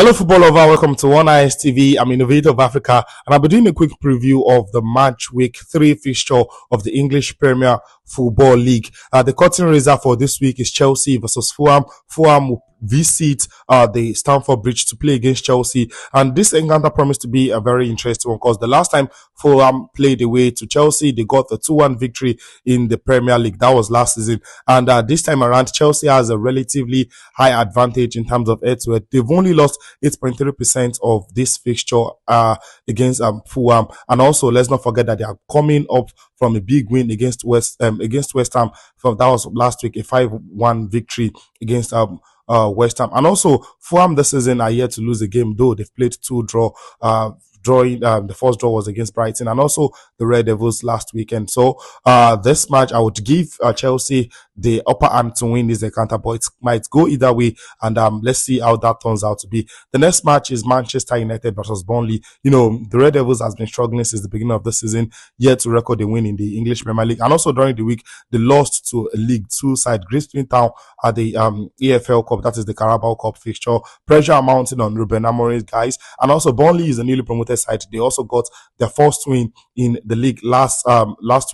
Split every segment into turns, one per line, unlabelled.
Hello, football lover. Welcome to One Eyes TV. I'm Innovator of Africa, and I'll be doing a quick preview of the match week 3 fixture of the English Premier Football League. The curtain raiser for this week is Chelsea versus Fulham. Fulham will visit the Stamford Bridge to play against Chelsea, and this encounter promised to be a very interesting one because the last time Fulham played away to Chelsea, they got a 2-1 victory in the Premier League. That was last season, and this time around, Chelsea has a relatively high advantage in terms of head-to-head. They've only lost 8.3% of this fixture against Fulham, and also let's not forget that they are coming up from a big win against West Ham. That was last week, a 5-1 victory against West Ham. And also Fulham this season are yet to lose a game, though they've played 2 drawing. The first draw was against Brighton and also the Red Devils last weekend. So this match, I would give Chelsea the upper hand to win this encounter, but it might go either way, and let's see how that turns out to be. The next match is Manchester United versus Burnley. You know, the Red Devils has been struggling since the beginning of the season, yet to record a win in the English Premier League, and also during the week they lost to a League 2 side, Grayson Town, at the EFL Cup, that is the Carabao Cup fixture. Pressure mounting on Ruben Amorim's guys, and also Burnley is a newly promoted side. They also got their first win in the league last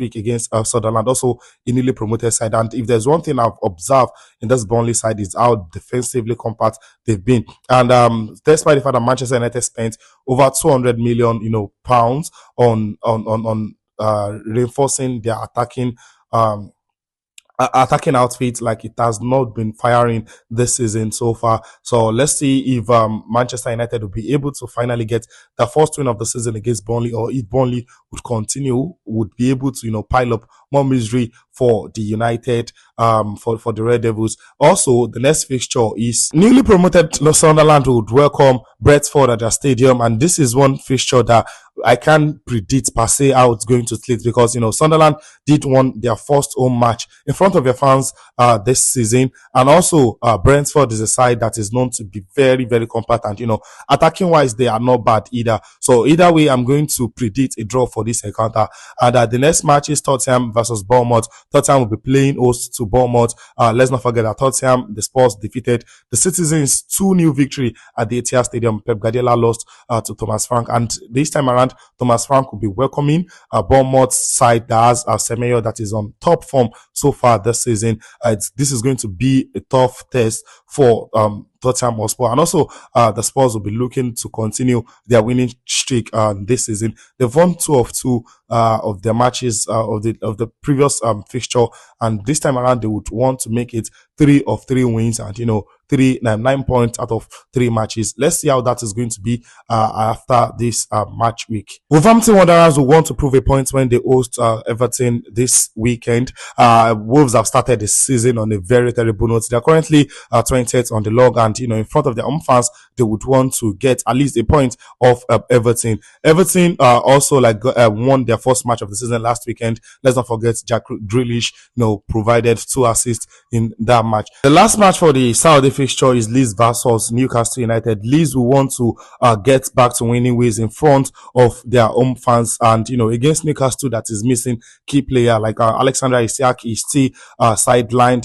week against Sunderland, also a newly promoted side. And if there's one thing I've observed in this Burnley side is how defensively compact they've been. And despite the fact that Manchester United spent over 200 million, pounds on reinforcing their attacking outfit, like it has not been firing this season so far. So let's see if Manchester United will be able to finally get the first win of the season against Burnley, or if Burnley would be able to pile up more misery for the United, for the Red Devils. Also, the next fixture is newly promoted Sunderland would welcome Brentford at their stadium, and this is one fixture that I can't predict per se how it's going to split, because Sunderland did won their first home match in front of their fans this season, and also Brentford is a side that is known to be very, very compact, and attacking wise they are not bad either. So either way, I'm going to predict a draw for this encounter. And the next match is Tottenham versus Bournemouth. Tottenham will be playing host to Bournemouth. Let's not forget that Tottenham, the Spurs, defeated the Citizens 2-0 victory at the Etihad Stadium. Pep Guardiola lost to Thomas Frank, and this time around Thomas Frank will be welcoming Bournemouth's side that has Semenyo that is on top form so far this season. This is going to be a tough test for Tottenham Hotspur, and also the Spurs will be looking to continue their winning streak this season. They've won 2 of 2 of their matches of the previous fixture, and this time around they would want to make it 3 of 3 wins, and 9 points out of 3 matches. Let's see how that is going to be after this match week. Wolverhampton Wanderers will want to prove a point when they host Everton this weekend. Wolves have started the season on a very terrible note. They are currently 20th on the log, and in front of their home fans, they would want to get at least a point of Everton. Everton also won their first match of the season last weekend. Let's not forget Jack Grealish provided 2 assists in that match. The last match for the Saturday fixture is Leeds versus Newcastle United. Leeds will want to get back to winning ways in front of their home fans, and against Newcastle that is missing key player like Alexander Isak is still sidelined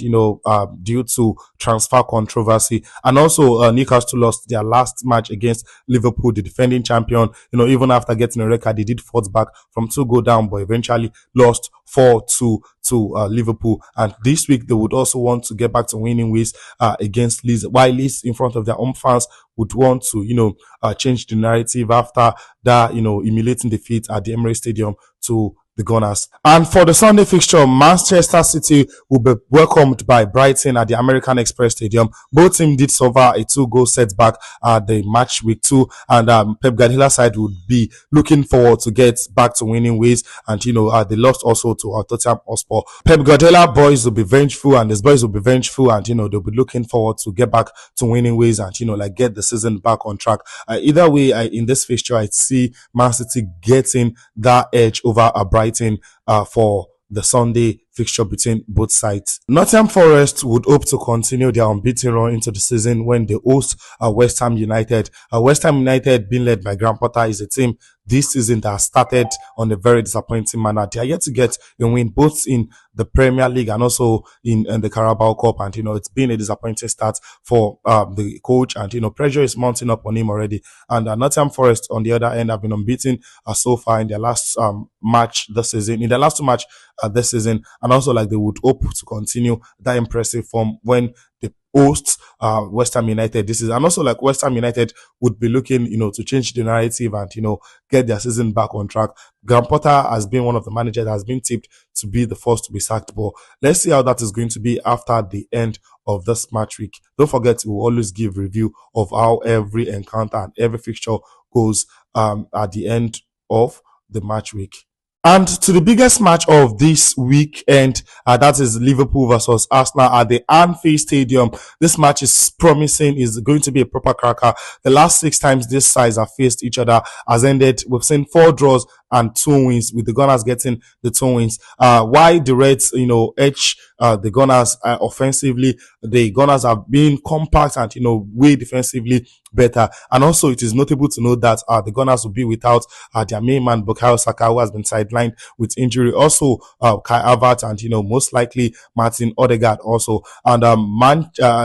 due to transfer controversy. And also Newcastle lost their last match against Liverpool, the defending champion. Even after getting a record, they did fought back from 2-goal down, but eventually lost 4-2 to Liverpool. And this week they would also want to get back to winning ways against Leeds, while Leeds in front of their own fans would want to change the narrative after that humiliating defeat at the Emirates Stadium to the Gunners. And for the Sunday fixture, Manchester City will be welcomed by Brighton at the American Express Stadium. Both teams did suffer a 2-goal setback at the match week 2, and Pep Guardiola's side would be looking forward to get back to winning ways, and they lost also to Tottenham Hotspur. Pep Guardiola boys will be vengeful, and his boys will be vengeful, and they'll be looking forward to get back to winning ways and get the season back on track. Either way, in this fixture, I see Man City getting that edge over Brighton for the Sunday fixture between both sides. Nottingham Forest would hope to continue their unbeaten run into the season when they host West Ham United. West Ham United, being led by Graham Potter, is a team this season that started on a very disappointing manner. They are yet to get a win both in the Premier League and also in the Carabao Cup. And, it's been a disappointing start for the coach. And, pressure is mounting up on him already. And Nottingham Forest, on the other end, have been unbeaten so far in their last match this season, in their last two match this season. And also, like, they would hope to continue that impressive form when they host West Ham United this is, and also like West Ham United would be looking, to change the narrative and get their season back on track. Graham Potter has been one of the managers that has been tipped to be the first to be sacked, but let's see how that is going to be after the end of this match week. Don't forget, we will always give review of how every encounter and every fixture goes at the end of the match week. And to the biggest match of this weekend, that is Liverpool versus Arsenal at the Anfield Stadium. This match is promising, is going to be a proper cracker. The last 6 times these sides have faced each other has ended. We've seen 4 draws and 2 wins, with the Gunners getting the 2 wins. Why the Reds, edge the Gunners offensively. The Gunners have been compact and, way defensively better. And also, it is notable to note that the Gunners will be without their main man, Bukayo Saka, who has been sidelined with injury. Also, Kai Havertz and, most likely Martin Odegaard also. And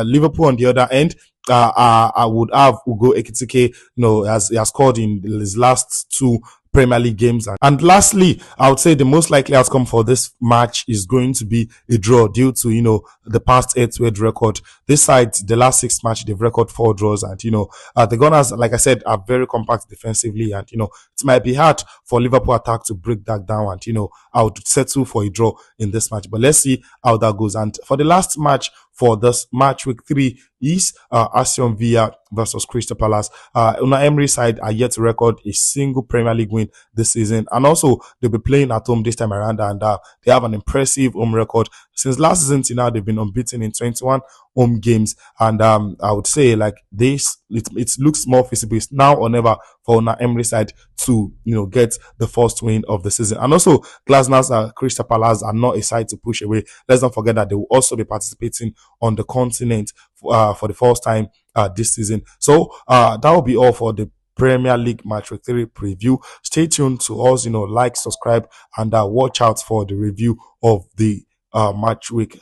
Liverpool on the other end, I would have Ugo Ekitike, he has scored in his last 2 Premier League games. And lastly, I would say the most likely outcome for this match is going to be a draw due to, the past 8-win record. This side, the last 6 matches, they've recorded 4 draws. And, the Gunners, like I said, are very compact defensively. And, it might be hard for Liverpool attack to break that down. And, I would settle for a draw in this match. But let's see how that goes. And for the last match for this match week 3 is Aston Villa versus Crystal Palace. Unai Emery's side are yet to record a single Premier League win this season, and also they'll be playing at home this time around, and they have an impressive home record. Since last season till now, they've been unbeaten in 21 home games, and I would say like this, it looks more feasible. It's now or never for Unai Emery's side to get the first win of the season. And also, Glasnow's Crystal Palace are not a side to push away. Let's not forget that they will also be participating on the continent for the first time this season. So that will be all for the Premier League Match Week 3 preview. Stay tuned to us, like, subscribe, and watch out for the review of the Match Week